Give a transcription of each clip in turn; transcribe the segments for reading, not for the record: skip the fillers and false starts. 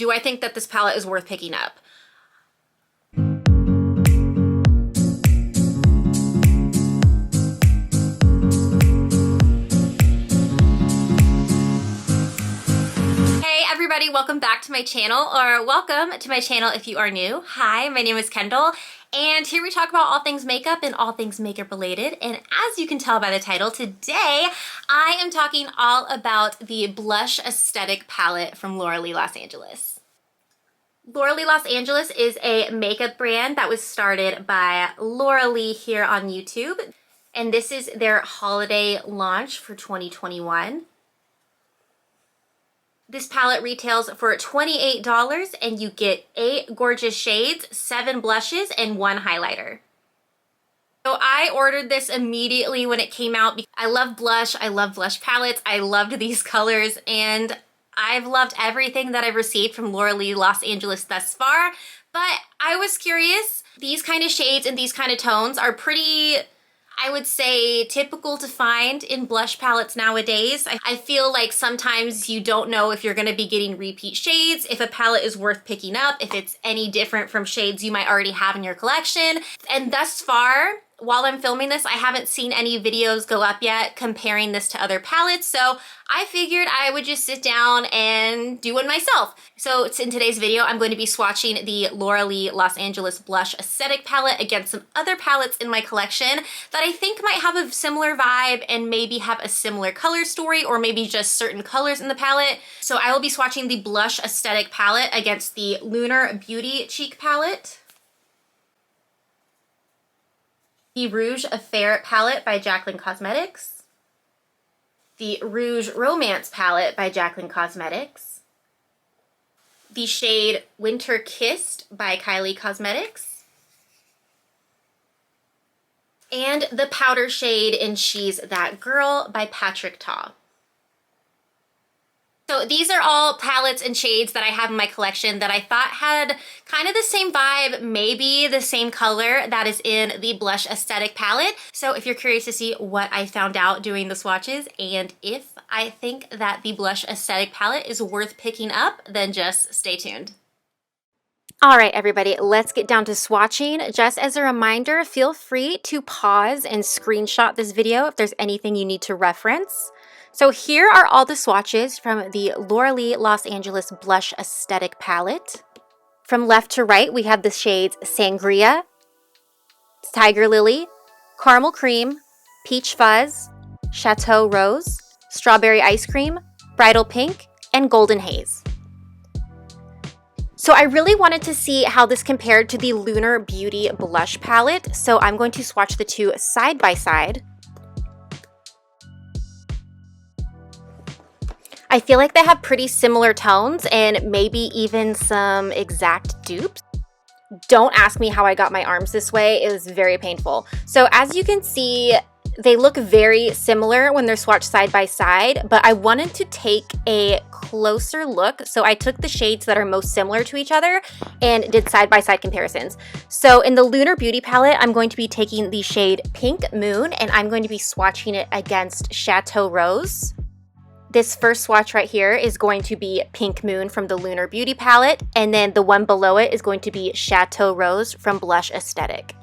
Do I think that this palette is worth picking up? Hey everybody, welcome back to my channel, or welcome to my channel if you are new. Hi, my name is Kendall, and here we talk about all things makeup and all things makeup related. And as you can tell by the title, today I am talking all about the Blush Aesthetic palette from Laura Lee Los Angeles. Laura Lee Los Angeles is a makeup brand that was started by Laura Lee here on YouTube. And this is their holiday launch for 2021. This palette retails for $28 and you get 8 gorgeous shades, 7 blushes, and 1 highlighter. So I ordered this immediately when it came out because I love blush palettes, I loved these colors, and I've loved everything that I've received from Laura Lee Los Angeles thus far, but I was curious. These kind of shades and these kind of tones are pretty, I would say, typical to find in blush palettes nowadays. I feel like sometimes you don't know if you're gonna be getting repeat shades, if a palette is worth picking up, if it's any different from shades you might already have in your collection. And thus far, while I'm filming this, I haven't seen any videos go up yet comparing this to other palettes, so I figured I would just sit down and do one myself. So in today's video, I'm going to be swatching the Laura Lee Los Angeles Blush Aesthetic palette against some other palettes in my collection that I think might have a similar vibe and maybe have a similar color story, or maybe just certain colors in the palette. So I will be swatching the Blush Aesthetic palette against the Lunar Beauty Cheek palette, the Rouge Affair palette by Jaclyn Cosmetics, the Rouge Romance palette by Jaclyn Cosmetics, the shade Winter Kissed by Kylie Cosmetics, and the powder shade in She's That Girl by Patrick Ta. So these are all palettes and shades that I have in my collection that I thought had kind of the same vibe, maybe the same color that is in the Blush Aesthetic palette. So if you're curious to see what I found out doing the swatches and if I think that the Blush Aesthetic palette is worth picking up, then just stay tuned. All right, everybody, let's get down to swatching. Just as a reminder, feel free to pause and screenshot this video if there's anything you need to reference. So here are all the swatches from the Laura Lee Los Angeles Blush Aesthetic palette. From left to right, we have the shades Sangria, Tiger Lily, Caramel Cream, Peach Fuzz, Chateau Rose, Strawberry Ice Cream, Bridal Pink, and Golden Haze. So I really wanted to see how this compared to the Lunar Beauty Blush palette, so I'm going to swatch the two side by side. I feel like they have pretty similar tones and maybe even some exact dupes. Don't ask me how I got my arms this way, it was very painful. So as you can see, they look very similar when they're swatched side by side, but I wanted to take a closer look. So I took the shades that are most similar to each other and did side by side comparisons. So in the Lunar Beauty palette, I'm going to be taking the shade Pink Moon and I'm going to be swatching it against Chateau Rose. This first swatch right here is going to be Pink Moon from the Lunar Beauty palette, and then the one below it is going to be Chateau Rose from Blush Aesthetic.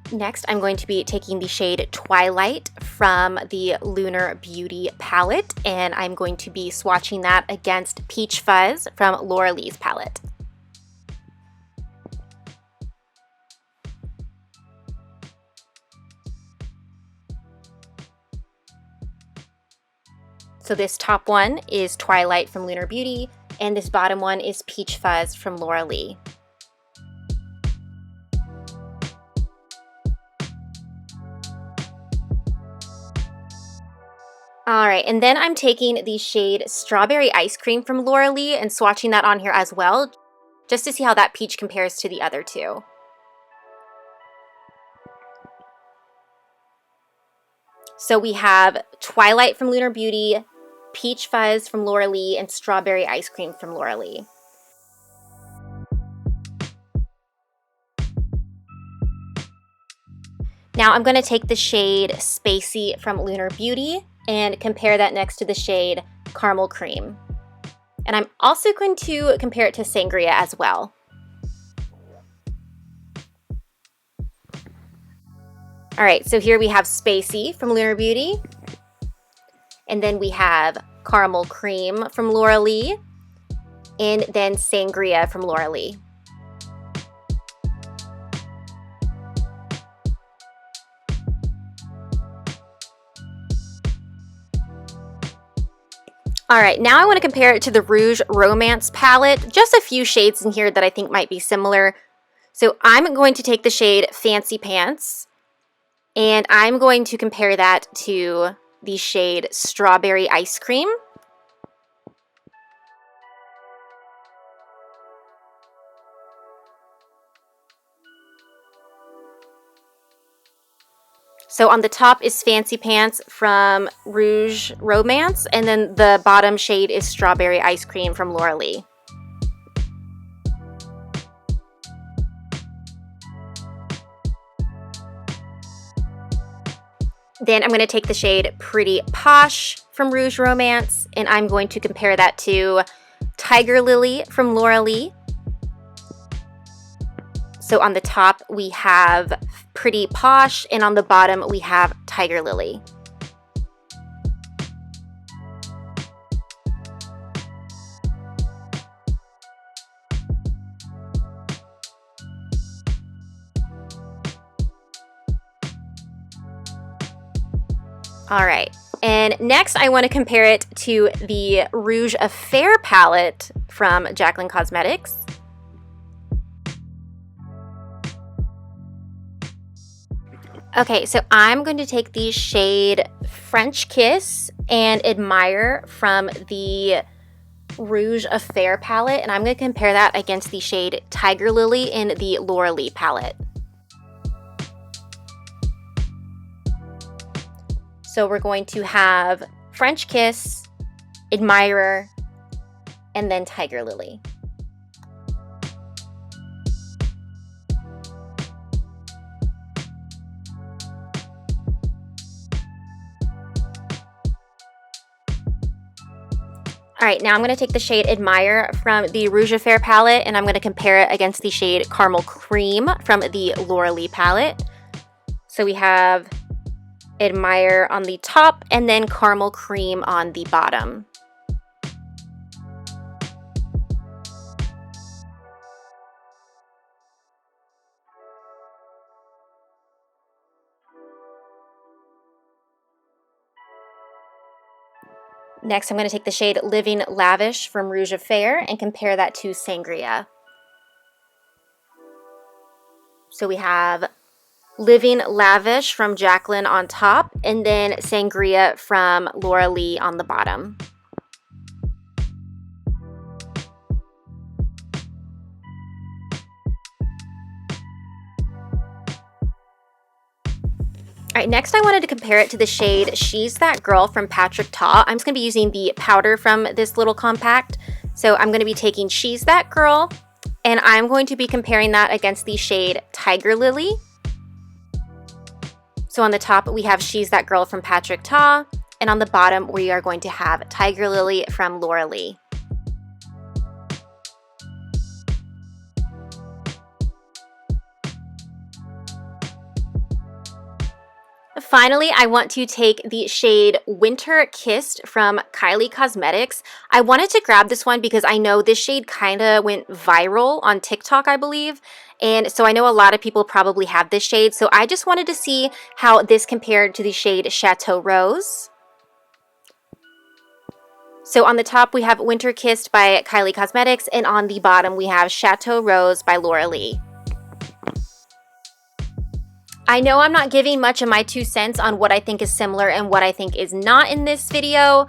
Next, I'm going to be taking the shade Twilight from the Lunar Beauty palette, and I'm going to be swatching that against Peach Fuzz from Laura Lee's palette. So this top one is Twilight from Lunar Beauty, and this bottom one is Peach Fuzz from Laura Lee. All right, and then I'm taking the shade Strawberry Ice Cream from Laura Lee and swatching that on here as well, just to see how that peach compares to the other two. So we have Twilight from Lunar Beauty, Peach Fuzz from Laura Lee, and Strawberry Ice Cream from Laura Lee. Now I'm going to take the shade Spacey from Lunar Beauty and compare that next to the shade Caramel Cream. And I'm also going to compare it to Sangria as well. All right, so here we have Spacey from Lunar Beauty. And then we have Caramel Cream from Laura Lee. And then Sangria from Laura Lee. All right, now I want to compare it to the Rouge Romance palette. Just a few shades in here that I think might be similar. So I'm going to take the shade Fancy Pants, and I'm going to compare that to the shade Strawberry Ice Cream. So on the top is Fancy Pants from Rouge Romance, and then the bottom shade is Strawberry Ice Cream from Laura Lee. Then I'm going to take the shade Pretty Posh from Rouge Romance, and I'm going to compare that to Tiger Lily from Laura Lee. So on the top we have Pretty Posh, and on the bottom we have Tiger Lily. All right, and next I want to compare it to the Rouge Affair palette from Jaclyn Cosmetics. Okay, so I'm going to take the shade French Kiss and Admire from the Rouge Affair palette, and I'm going to compare that against the shade Tiger Lily in the Laura Lee palette. So we're going to have French Kiss, Admirer, and then Tiger Lily. All right, now I'm going to take the shade Admire from the Rouge Affair palette, and I'm going to compare it against the shade Caramel Cream from the Laura Lee palette. So we have Admire on the top, and then Caramel Cream on the bottom. Next, I'm going to take the shade Living Lavish from Rouge Affair and compare that to Sangria. So we have Living Lavish from Jaclyn on top, and then Sangria from Laura Lee on the bottom. All right, next I wanted to compare it to the shade She's That Girl from Patrick Ta. I'm just going to be using the powder from this little compact. So I'm going to be taking She's That Girl, and I'm going to be comparing that against the shade Tiger Lily. So on the top we have She's That Girl from Patrick Ta, and on the bottom we are going to have Tiger Lily from Laura Lee. Finally, I want to take the shade Winter Kissed from Kylie Cosmetics. I wanted to grab this one because I know this shade kind of went viral on TikTok, I believe. And so I know a lot of people probably have this shade. So I just wanted to see how this compared to the shade Chateau Rose. So on the top, we have Winter Kissed by Kylie Cosmetics. And on the bottom, we have Chateau Rose by Laura Lee. I know I'm not giving much of my 2 cents on what I think is similar and what I think is not in this video,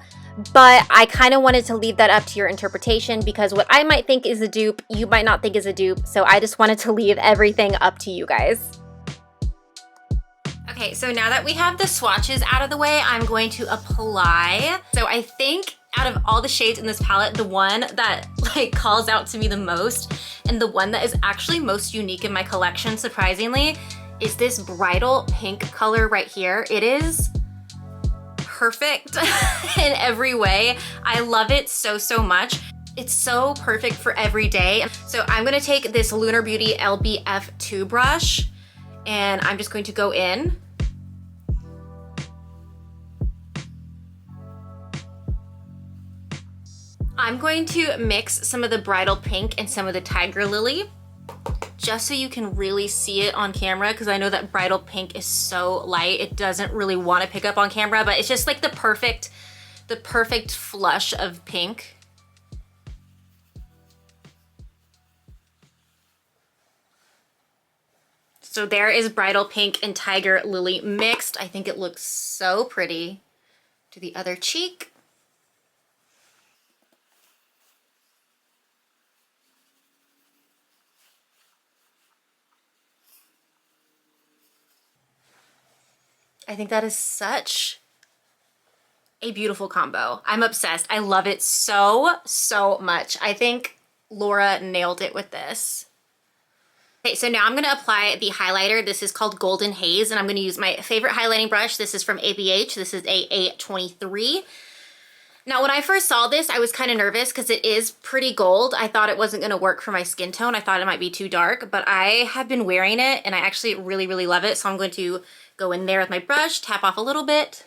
but I kind of wanted to leave that up to your interpretation because what I might think is a dupe, you might not think is a dupe, so I just wanted to leave everything up to you guys. Okay, so now that we have the swatches out of the way, I'm going to apply. So I think out of all the shades in this palette, the one that like calls out to me the most and the one that is actually most unique in my collection, surprisingly, is this bridal pink color right here. It is perfect in every way. I love it so, so much. It's so perfect for every day. So I'm gonna take this Lunar Beauty LBF 2 brush and I'm just going to go in. I'm going to mix some of the bridal pink and some of the tiger lily, just so you can really see it on camera, because I know that bridal pink is so light, it doesn't really want to pick up on camera, but it's just like the perfect flush of pink. So there is bridal pink and tiger lily mixed. I think it looks so pretty. To the other cheek. I think that is such a beautiful combo. I'm obsessed. I love it so, so much. I think Laura nailed it with this. Okay, so now I'm gonna apply the highlighter. This is called Golden Haze, and I'm gonna use my favorite highlighting brush. This is from ABH. This is a A23. Now, when I first saw this, I was kind of nervous because it is pretty gold. I thought it wasn't gonna work for my skin tone. I thought it might be too dark, but I have been wearing it and I actually really, really love it. So I'm going to go in there with my brush, tap off a little bit.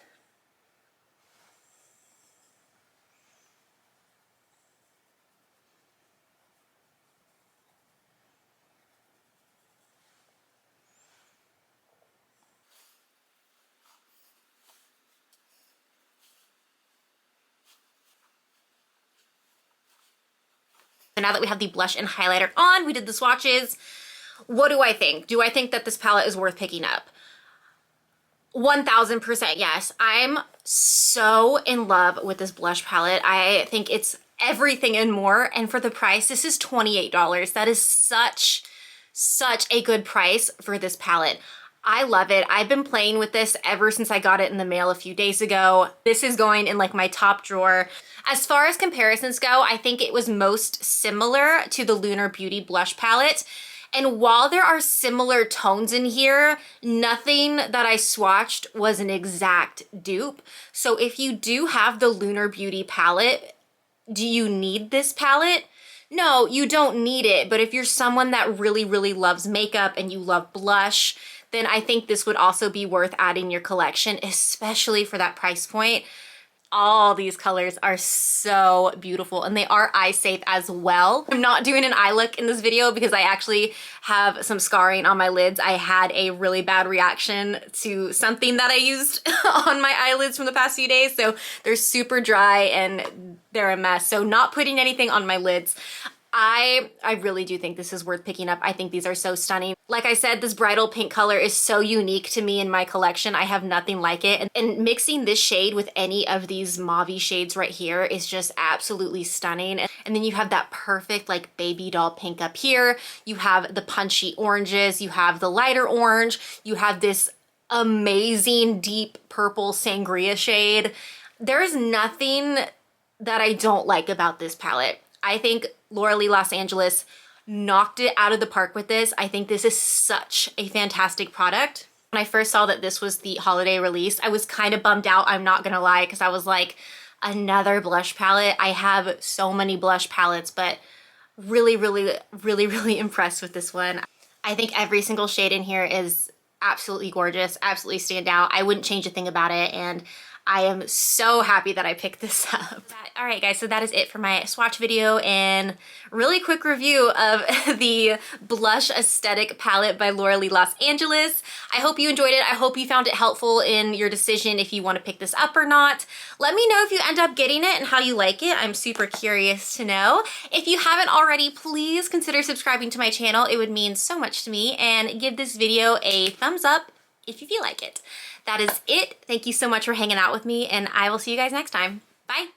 So now that we have the blush and highlighter on, we did the swatches. What do I think? Do I think that this palette is worth picking up? 1000% yes. I'm so in love with this blush palette. I think it's everything and more. And for the price, this is $28. That is such a good price for this palette. I love it. I've been playing with this ever since I got it in the mail a few days ago. This is going in like my top drawer. As far as comparisons go, I think it was most similar to the Lunar Beauty blush palette. And while there are similar tones in here, nothing that I swatched was an exact dupe. So if you do have the Lunar Beauty palette, do you need this palette? No, you don't need it. But if you're someone that really, really loves makeup and you love blush, then I think this would also be worth adding to your collection, especially for that price point. All these colors are so beautiful and they are eye safe as well. I'm not doing an eye look in this video because I actually have some scarring on my lids. I had a really bad reaction to something that I used on my eyelids from the past few days. So they're super dry and they're a mess. So not putting anything on my lids. I really do think this is worth picking up. I think these are so stunning. Like I said, this bridal pink color is so unique to me in my collection. I have nothing like it. And mixing this shade with any of these mauve shades right here is just absolutely stunning. And then you have that perfect like baby doll pink up here. You have the punchy oranges. You have the lighter orange. You have this amazing deep purple sangria shade. There is nothing that I don't like about this palette. I think Laura Lee Los Angeles knocked it out of the park with this. I think this is such a fantastic product. When I first saw that this was the holiday release, I was kind of bummed out, I'm not gonna lie, because I was like, another blush palette. I have so many blush palettes, but really, really, really, really impressed with this one. I think every single shade in here is absolutely gorgeous, absolutely stand out. I wouldn't change a thing about it, and I am so happy that I picked this up. All right, guys, so that is it for my swatch video and really quick review of the Blush Aesthetic palette by Laura Lee Los Angeles. I hope you enjoyed it. I hope you found it helpful in your decision if you want to pick this up or not. Let me know if you end up getting it and how you like it. I'm super curious to know. If you haven't already, please consider subscribing to my channel. It would mean so much to me, and give this video a thumbs up if you feel like it. That is it. Thank you so much for hanging out with me, and I will see you guys next time. Bye.